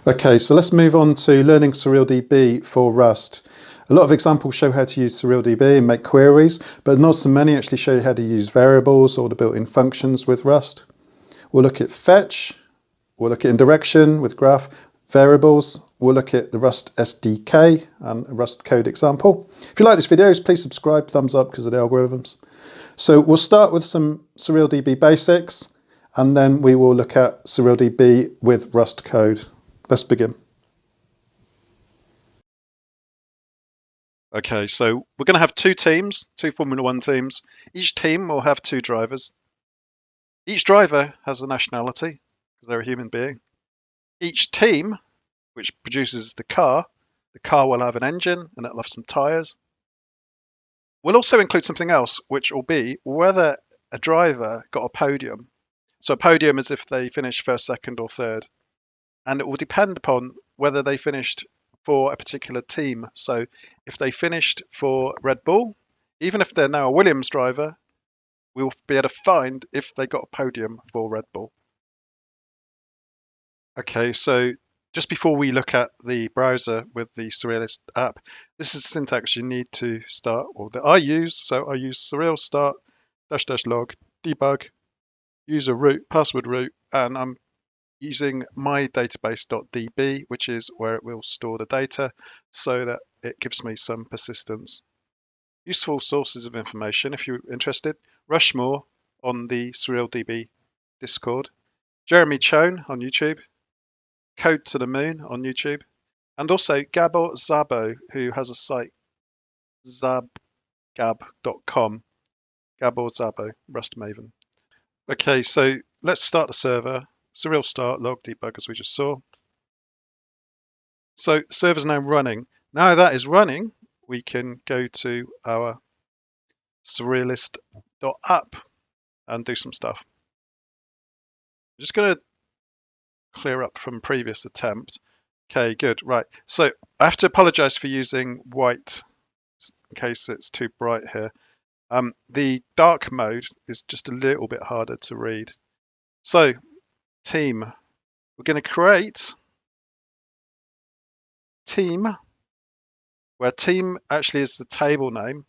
Okay, so let's move on to learning SurrealDB for Rust. A lot of examples show how to use SurrealDB and make queries, but not so many actually show you how to use variables or the built-in functions with Rust. We'll look at fetch, we'll look at indirection with graph, variables, we'll look at the Rust SDK and a Rust code example. If you like this video, please subscribe, thumbs up because of the algorithms. So we'll start with some SurrealDB basics, and then we will look at SurrealDB with Rust code. Let's begin. Okay, so we're going to have two teams, two Formula One teams. Each team will have two drivers. Each driver has a nationality, because they're a human being. Each team, which produces the car will have an engine and it'll have some tyres. We'll also include something else, which will be whether a driver got a podium. So a podium is if they finish first, second, or third. And it will depend upon whether they finished for a particular team. So if they finished for Red Bull, even if they're now a Williams driver, we will be able to find if they got a podium for Red Bull. Okay, so just before we look at the browser with the Surrealist app, this is the syntax you need to start, or that I use. So I use Surreal start --log debug user root password root, and I'm using mydatabase.db, which is where it will store the data so that it gives me some persistence. Useful sources of information if you're interested: Rushmore on the SurrealDB Discord, Jeremy Chone on YouTube, Code to the Moon on YouTube, and also Gabor Szabo, who has a site, zabgab.com. Gabor Szabo, Rust Maven. Okay, so let's start the server. Surreal start log debug, as we just saw. So the server's now running. Now that is running, we can go to our Surrealist.app and do some stuff. I'm just going to clear up from previous attempt. Okay, good, right. So I have to apologize for using white in case it's too bright here. The dark mode is just a little bit harder to read. So team, we're going to create team, where team actually is the table name.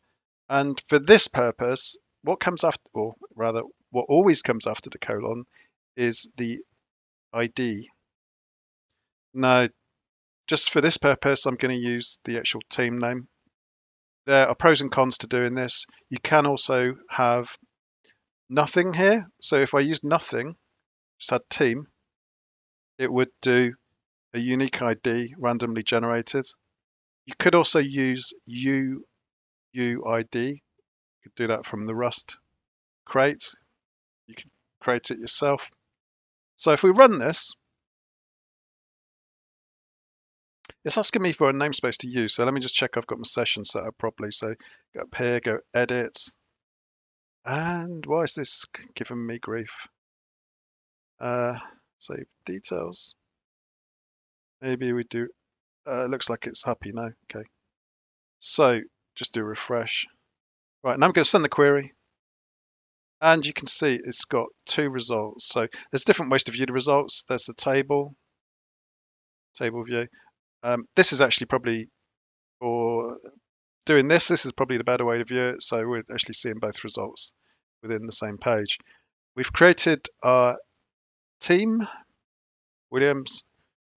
And for this purpose, what comes after, or rather, what always comes after the colon is the ID. Now, just for this purpose, I'm going to use the actual team name. There are pros and cons to doing this. You can also have nothing here. So if I use nothing, just had team, it would do a unique ID randomly generated. You could also use UUID. You could do that from the Rust crate. You can create it yourself. So if we run this, it's asking me for a namespace to use. So let me just check I've got my session set up properly. So go up here, go edit. And why is this giving me grief? Save details. Maybe we do, looks like it's happy now. Okay. So just do refresh. Right, now I'm going to send the query. And you can see it's got two results. So there's different ways to view the results. There's the table view. This is actually probably, for doing this is probably the better way to view it. So we're actually seeing both results within the same page. We've created our team, Williams,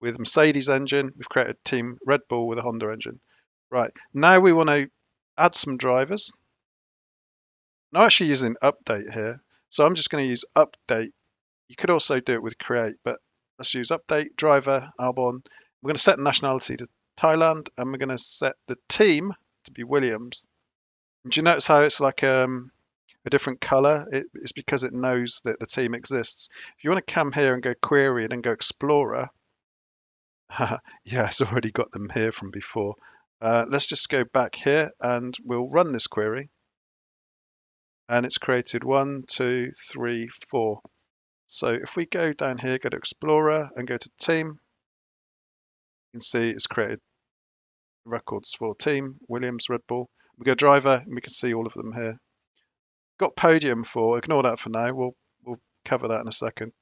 with Mercedes engine. We've created team Red Bull with a Honda engine. Right, now we want to add some drivers. I'm actually using update here. So I'm just going to use update. You could also do it with create, but let's use update, driver, Albon. We're going to set the nationality to Thailand, and we're going to set the team to be Williams. And do you notice how it's like a different color? It's because it knows that the team exists. If you want to come here and go query and then go explorer, yeah, it's already got them here from before. Let's just go back here and we'll run this query. And it's created 1, 2, 3, 4. So if we go down here, go to Explorer and go to Team, you can see it's created records for Team, Williams, Red Bull. We go Driver and we can see all of them here. Got Podium for, ignore that for now, we'll cover that in a second.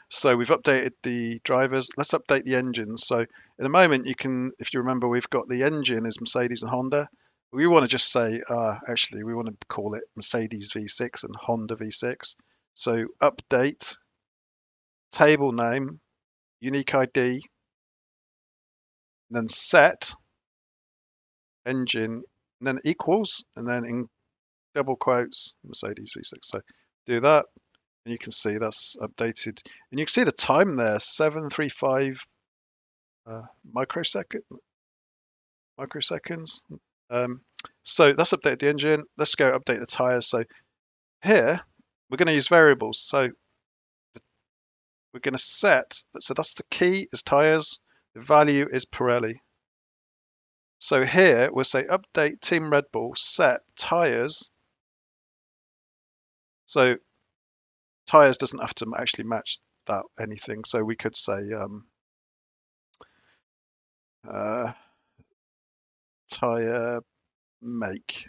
So we've updated the drivers. Let's update the engines. So in the moment, you can, if you remember, we've got the engine is Mercedes and Honda. We want to just say, actually, we want to call it Mercedes V6 and Honda V6. So update, table name, unique ID, and then set, engine, and then equals, and then in double quotes, Mercedes V6. So do that, and you can see that's updated. And you can see the time there, 735 microseconds. So that's updated the engine. Let's go update the tires. So here we're going to use variables. So we're going to set, so that's the key is tires, the value is Pirelli. So here we'll say update Team Red Bull set tires. So tires doesn't have to actually match that anything. So we could say tire make.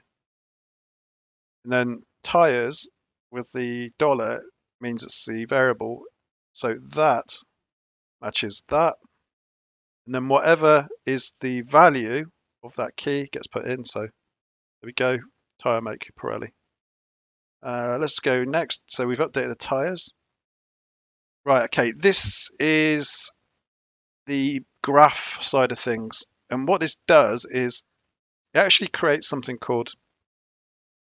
And then tires with the dollar means it's the variable. So that matches that. And then whatever is the value of that key gets put in. So there we go, tire make Pirelli. Let's go next. So we've updated the tires. Right, okay, this is the graph side of things. And what this does is it actually creates something called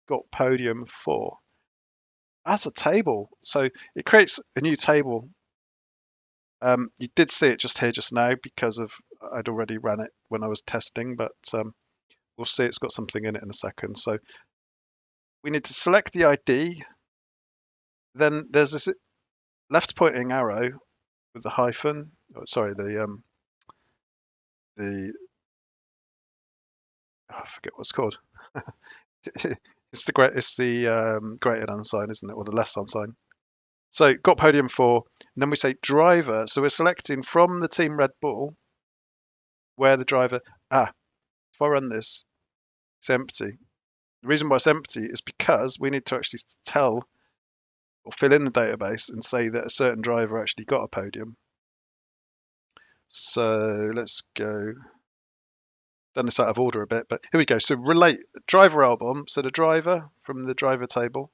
got podium for as a table. So it creates a new table. You did see it just here just now because of I'd already ran it when I was testing, but we'll see it's got something in it in a second. So we need to select the ID. Then there's this left pointing arrow with the hyphen. Oh, sorry, the I forget what it's called. It's the greater than sign, isn't it, or the less than sign? So got podium for, and then we say driver. So we're selecting from the team Red Bull where the driver. If I run this, it's empty. The reason why it's empty is because we need to actually tell or fill in the database and say that a certain driver actually got a podium. So let's go. Done this out of order a bit, but here we go. So relate driver album. So the driver from the driver table,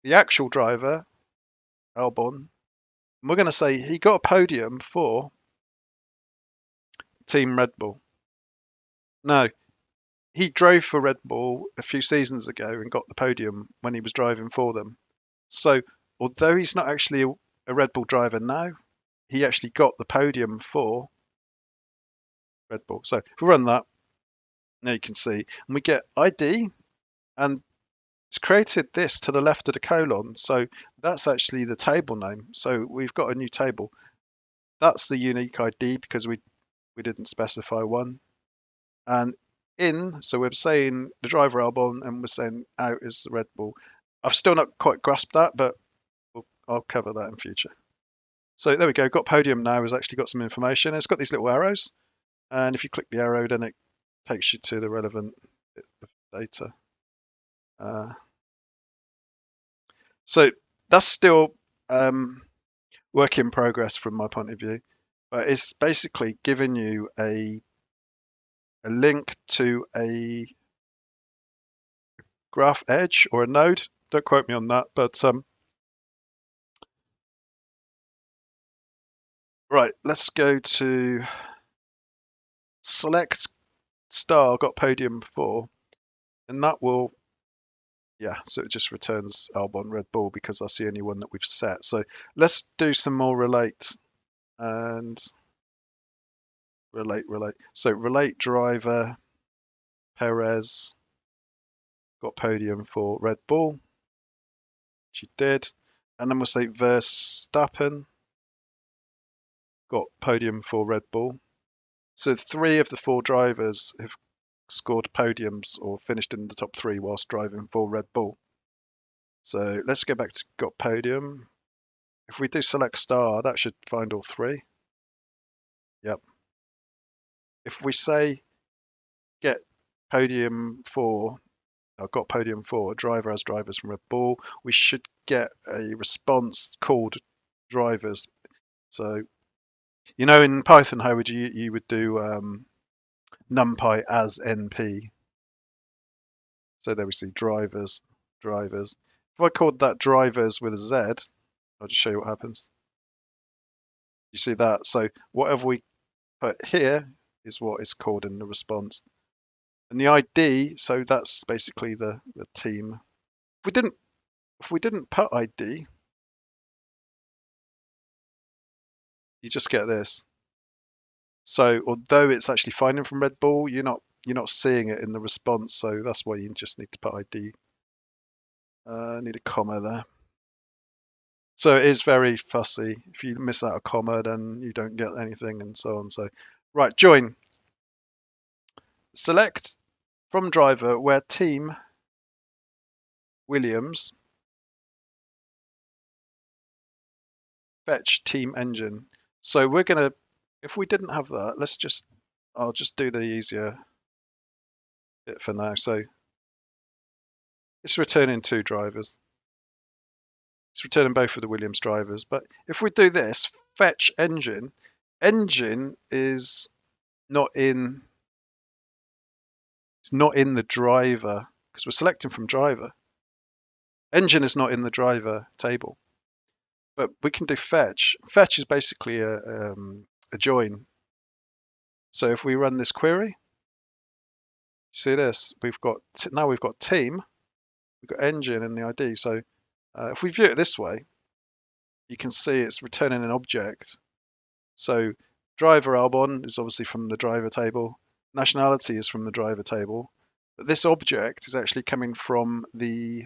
the actual driver album. And we're going to say he got a podium for Team Red Bull. No, he drove for Red Bull a few seasons ago and got the podium when he was driving for them. So although he's not actually a Red Bull driver now, he actually got the podium for Red Bull. So if we run that, now you can see, and we get ID, and it's created this to the left of the colon. So that's actually the table name. So we've got a new table. That's the unique ID because we didn't specify one. And in, so we're saying the driver album and we're saying out is the Red Bull. I've still not quite grasped that, but I'll cover that in future. So there we go. Got podium now has actually got some information. It's got these little arrows. And if you click the arrow, then it takes you to the relevant bit of data. So that's still work in progress from my point of view, but it's basically giving you a link to a graph edge or a node. Don't quote me on that, but right, let's go to select star got podium 4, and that will, yeah, so it just returns Albon Red Bull because that's the only one that we've set. So let's do some more relate and relate. So relate driver Perez got podium for Red Bull, which he did, and then we'll say Verstappen got podium for Red Bull. So 3 of the 4 drivers have scored podiums or finished in the top 3 whilst driving for Red Bull. So let's go back to got podium. If we do select star, that should find all 3. Yep. If we say get podium for, or got podium for driver as drivers from Red Bull, we should get a response called drivers. So, you know, in Python, how would you would do numpy as np. So there we see drivers. If I called that drivers with a Z, I'll just show you what happens. You see that? So whatever we put here is what is called in the response. And the ID, so that's basically the team. If we didn't put ID, you just get this. So although it's actually finding from Red Bull, you're not seeing it in the response. So that's why you just need to put ID. I need a comma there. So it is very fussy. If you miss out a comma, then you don't get anything, and so on. So, right, join. Select from driver where team Williams fetch team engine. So we're gonna, if we didn't have that, I'll just do the easier bit for now. So it's returning 2 drivers. It's returning both of the Williams drivers. But if we do this, fetch engine is not in, it's not in the driver because we're selecting from driver. Engine is not in the driver table, but we can do fetch. Fetch is basically a join. So if we run this query, see this, now we've got team, we've got engine and the ID. So if we view it this way, you can see it's returning an object. So driver Albon is obviously from the driver table. Nationality is from the driver table. But this object is actually coming from the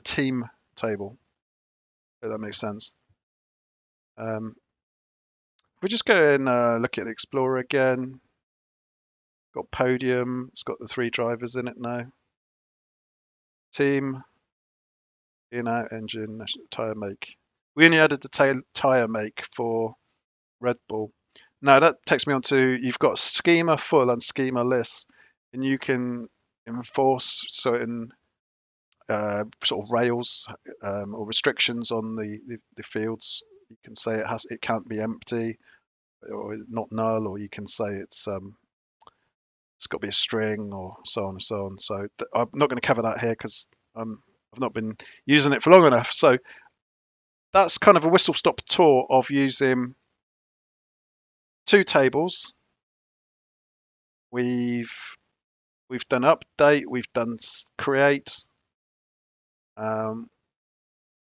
team table. If that makes sense. We just go and look at the Explorer again. Got Podium. It's got the 3 drivers in it now. Team, in-out engine, tire make. We only added the tire make for Red Bull. Now that takes me on to, you've got schema full and schema lists, and you can enforce certain sort of rails or restrictions on the fields. You can say it can't be empty or not null, or you can say it's got to be a string or so on and so on. So I'm not going to cover that here because I've not been using it for long enough. So that's kind of a whistle-stop tour of using 2 tables. We've done update, we've done create.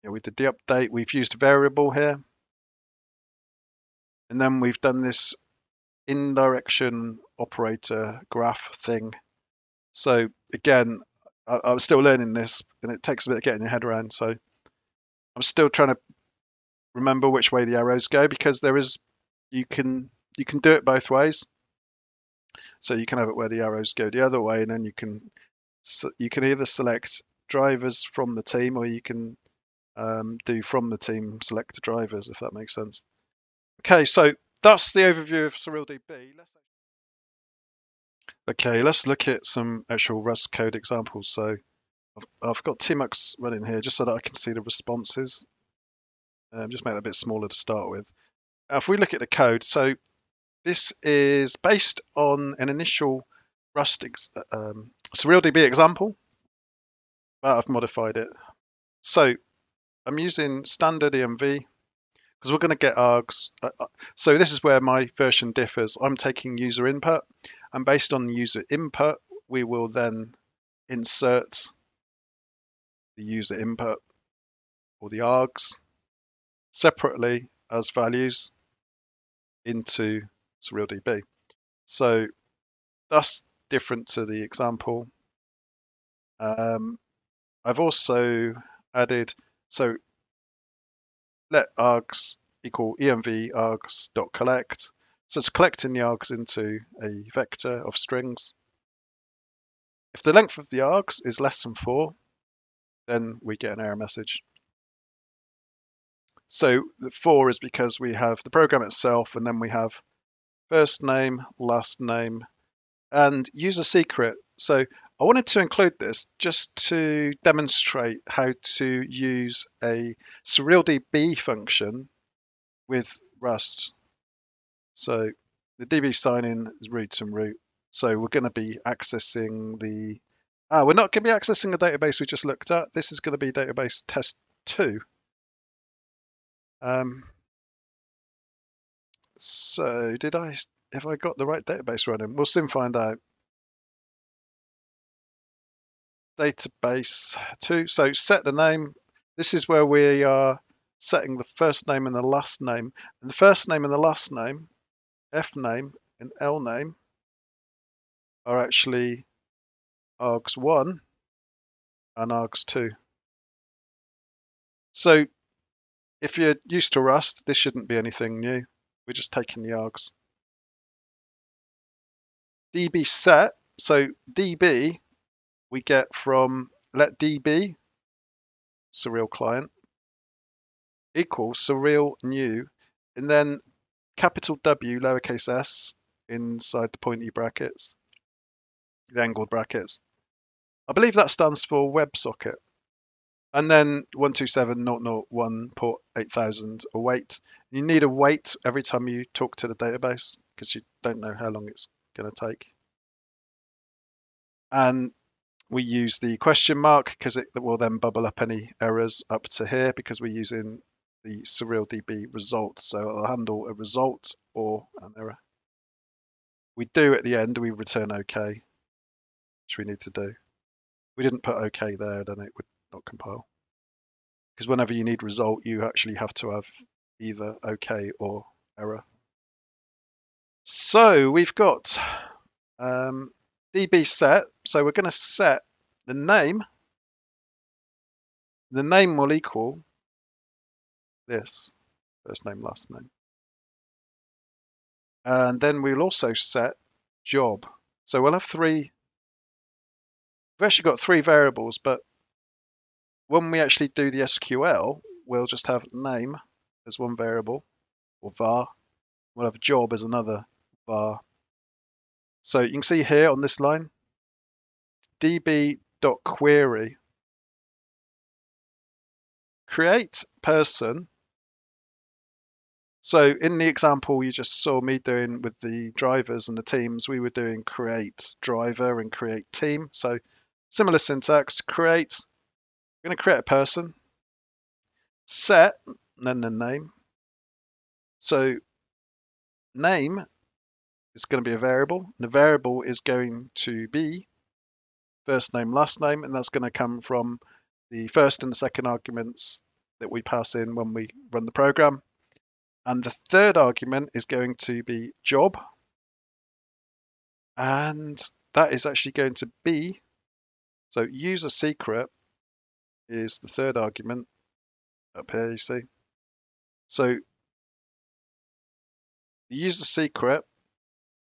We did the update. We've used a variable here, and then we've done this indirection operator graph thing. So again, I was still learning this, and it takes a bit of getting your head around. So I'm still trying to remember which way the arrows go, because you can do it both ways. So you can have it where the arrows go the other way, and then you can either select drivers from the team, or you can do from the team select the drivers, if that makes sense. Okay, so that's the overview of SurrealDB. Let's look at some actual Rust code examples. So I've got tmux running here just so that I can see the responses. Just make it a bit smaller to start with. If we look at the code, so this is based on an initial Rust SurrealDB example, but I've modified it. So I'm using standard env because we're going to get args. So this is where my version differs. I'm taking user input, and based on the user input, we will then insert the user input or the args separately as values into SurrealDB. So that's different to the example. I've also added, so let args equal env args.collect. So it's collecting the args into a vector of strings. If the length of the args is less than 4, then we get an error message. So the 4 is because we have the program itself, and then we have first name, last name, and user secret. So I wanted to include this just to demonstrate how to use a SurrealDB function with Rust. So the DB sign-in is root and root. So we're going to be accessing the... we're not going to be accessing the database we just looked at. This is going to be database test 2. So have I got the right database running? We'll soon find out. Database 2. So set the name. This is where we are setting the first name and the last name. And the first name and the last name, F name and L name, are actually args1 and args2. So if you're used to Rust, this shouldn't be anything new. We're just taking the args. DB set. So DB we get from let DB, Surreal client, equals Surreal new, and then capital W lowercase s inside the pointy brackets, the angled brackets. I believe that stands for WebSocket. And then 127.0.0.1 port 8000 await. You need a wait every time you talk to the database because you don't know how long it's going to take. And we use the question mark because it will then bubble up any errors up to here because we're using the SurrealDB result. So it'll handle a result or an error. We do at the end, we return OK, which we need to do. We didn't put OK there, then it would not compile. Because whenever you need result, you actually have to have either OK or error. So we've got DB set. So we're going to set the name. The name will equal this, first name, last name. And then we'll also set job. So we'll have we've actually got 3 variables, but when we actually do the SQL, we'll just have name as one variable, or var. We'll have job as another var. So you can see here on this line, db.query create person. So in the example you just saw me doing with the drivers and the teams, we were doing create driver and create team. So similar syntax, create, we're going to create a person, set, and then the name. So name is going to be a variable, and the variable is going to be first name, last name, and that's going to come from the first and the second arguments that we pass in when we run the program. And the third argument is going to be job. And that is actually going to be, so user secret is the third argument up here, you see. So the user secret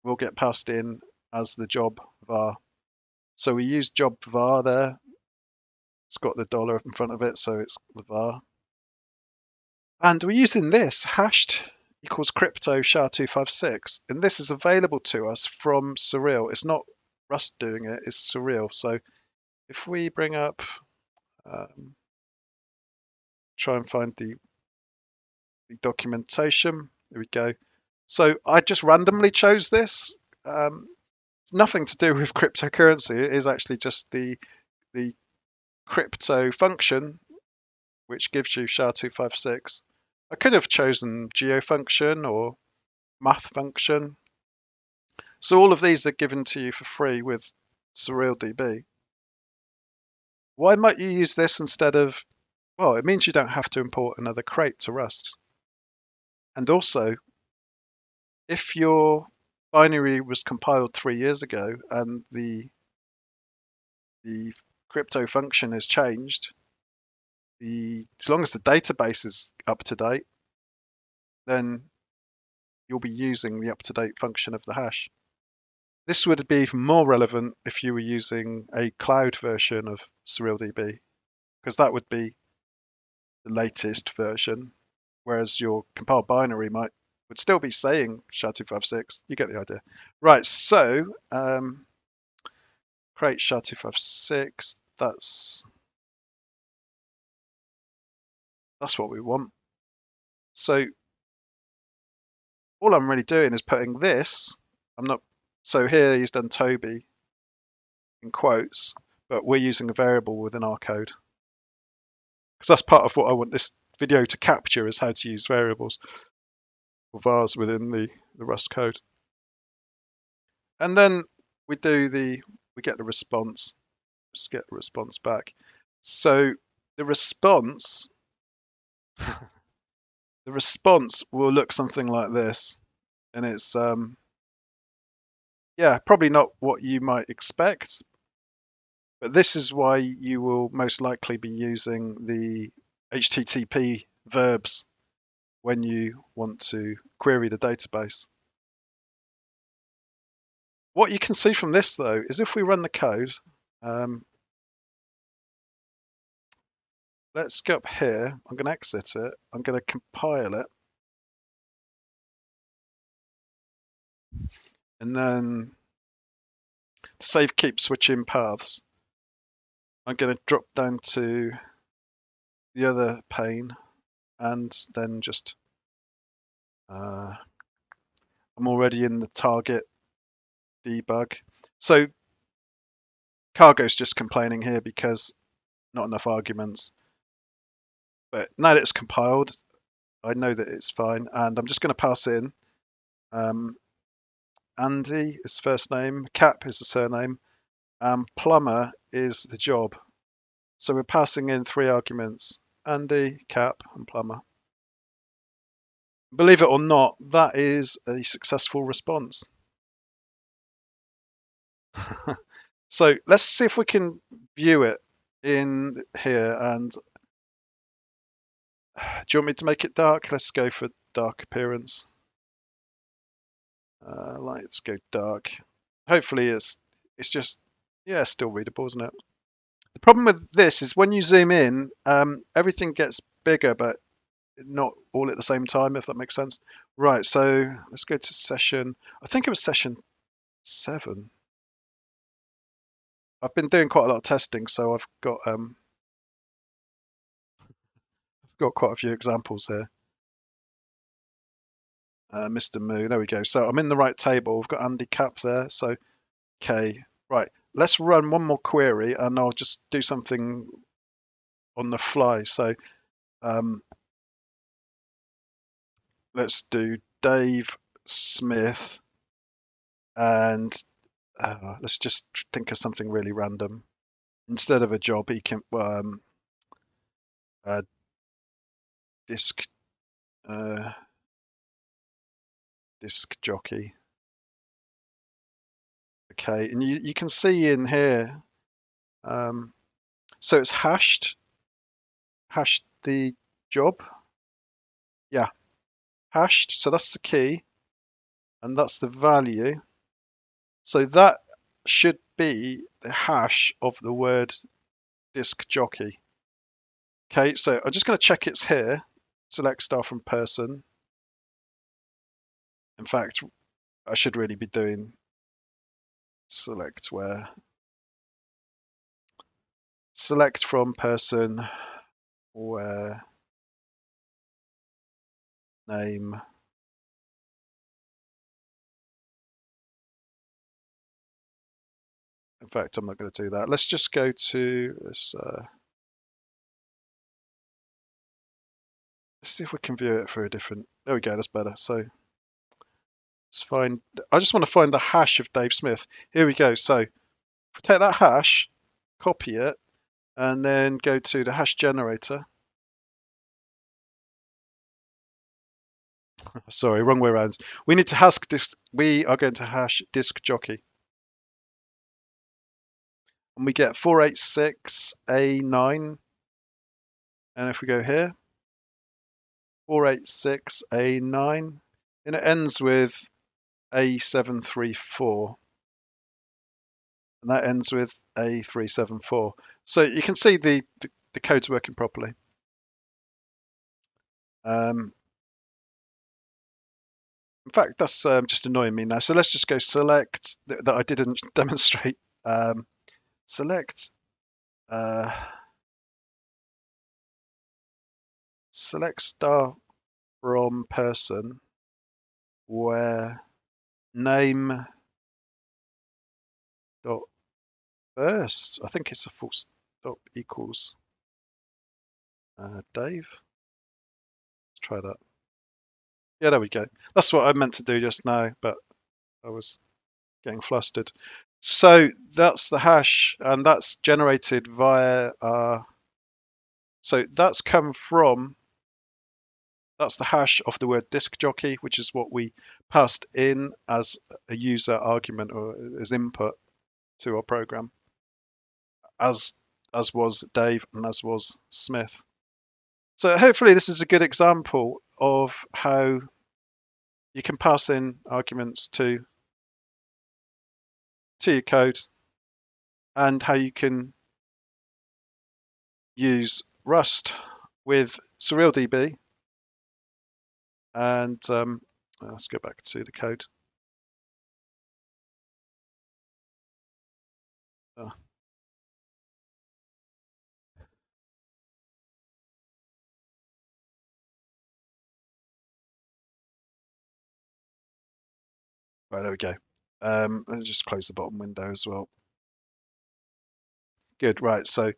will get passed in as the job var. So we use job var there. It's got the dollar in front of it, so it's the var. And we're using this hashed equals crypto SHA-256, and this is available to us from Surreal. It's not Rust doing it, it's Surreal. So if we bring up, try and find the documentation, there we go. So I just randomly chose this. It's nothing to do with cryptocurrency. It is actually just the crypto function, which gives you SHA-256. I could have chosen geofunction or math function. So all of these are given to you for free with SurrealDB. Why might you use this instead of, well, it means you don't have to import another crate to Rust. And also, if your binary was compiled 3 years ago and the crypto function has changed, as long as the database is up to date, then you'll be using the up-to-date function of the hash. This would be even more relevant if you were using a cloud version of SurrealDB, because that would be the latest version, whereas your compiled binary would still be saying SHA-256. You get the idea. Right, so create SHA-256, that's what we want. So all I'm really doing is putting this. I'm not. So here he's done Toby in quotes, but we're using a variable within our code because that's part of what I want this video to capture is how to use variables or vars within the Rust code. And then we get the response. Just get the response back. So the response will look something like this, and it's yeah, probably not what you might expect, but this is why you will most likely be using the HTTP verbs when you want to query the database. What you can see from this though is if we run the code, let's go up here. I'm going to exit it. I'm going to compile it. And then to save keep switching paths, I'm going to drop down to the other pane and then just I'm already in the target debug. So cargo's just complaining here because not enough arguments. But now that it's compiled, I know that it's fine, and I'm just going to pass in Andy is the first name, Cap is the surname, and Plumber is the job. So we're passing in 3 arguments, Andy, Cap, and Plumber. Believe it or not, that is a successful response. So let's see if we can view it in here. And do you want me to make it dark? Let's go for dark appearance. Let's go dark. Hopefully it's just, yeah, still readable, isn't it? The problem with this is when you zoom in, everything gets bigger, but not all at the same time, if that makes sense. Right, so let's go to session. I think it was session 7. I've been doing quite a lot of testing, so I've got quite a few examples here. Mr. Moo, there we go. So I'm in the right table. We've got Andy Cap there. So okay, right. Let's run one more query, and I'll just do something on the fly. So let's do Dave Smith, and let's just think of something really random. Instead of a job, he can disc disc jockey. Okay, and you can see in here, so it's hashed the job. Yeah, hashed. So that's the key, and that's the value. So that should be the hash of the word disc jockey. Okay, so I'm just going to check it's here. Select star from person. In fact, I should really be doing select where. Select from person where name. In fact, I'm not going to do that. Let's just go to this. Let's see if we can view it for a different. There we go. That's better. So let's find. I just want to find the hash of Dave Smith. Here we go. So if we take that hash, copy it, and then go to the hash generator. Sorry, wrong way around. We need to hash this. We are going to hash disc jockey. And we get 486A9. And if we go here, 486A9, and it ends with A734. And that ends with A374. So you can see the code's working properly. In fact, that's just annoying me now. So let's just go select that I didn't demonstrate. Select select star from person where name dot first, I think it's a full stop equals Dave. Let's try that. Yeah, there we go. That's what I meant to do just now, but I was getting flustered. So that's the hash, and that's generated via so that's come from, that's the hash of the word disk jockey, which is what we passed in as a user argument or as input to our program, as was Dave and as was Smith. So hopefully this is a good example of how you can pass in arguments to your code and how you can use Rust with SurrealDB. And let's go back to the code. Right, there we go. Let me just close the bottom window as well. Good, right. So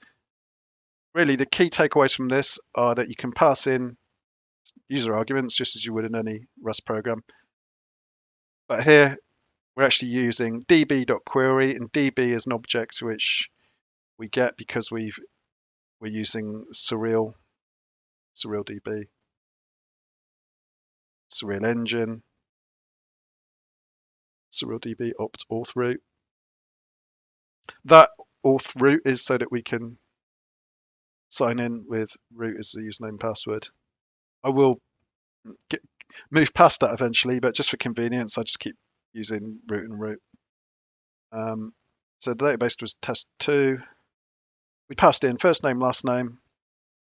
really the key takeaways from this are that you can pass in user arguments just as you would in any Rust program. But here we're actually using db.query, and db is an object which we get because we're using SurrealDB, Surreal engine, SurrealDB opt auth root. That auth root is so that we can sign in with root as the username password. I will move past that eventually, but just for convenience, I just keep using root and root. So the database was test2. We passed in first name, last name,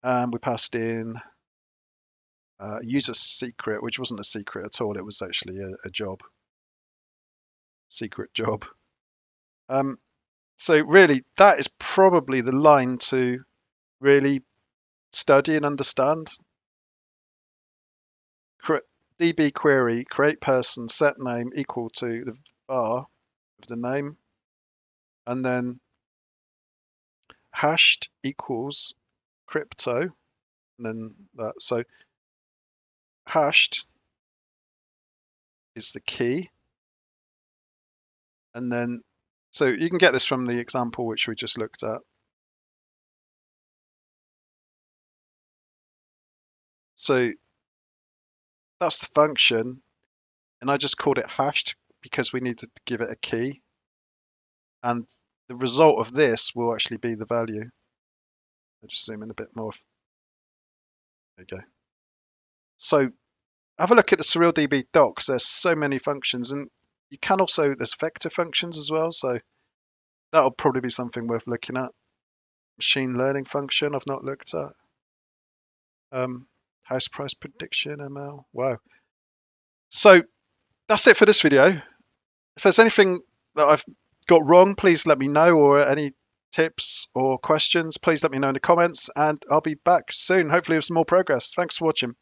and we passed in user secret, which wasn't a secret at all. It was actually a job, secret job. So really, that is probably the line to really study and understand. DB query, create person, set name equal to the var of the name, and then hashed equals crypto, and then that. So hashed is the key, and then so you can get this from the example which we just looked at. So that's the function, and I just called it hashed because we needed to give it a key, and the result of this will actually be the value. I'll just zoom in a bit more. There you go. So have a look at the SurrealDB docs. There's so many functions, and you can also, there's vector functions as well. So that'll probably be something worth looking at. Machine learning function I've not looked at. House price prediction, ML. Wow. So that's it for this video. If there's anything that I've got wrong, please let me know, or any tips or questions, please let me know in the comments, and I'll be back soon, hopefully with some more progress. Thanks for watching.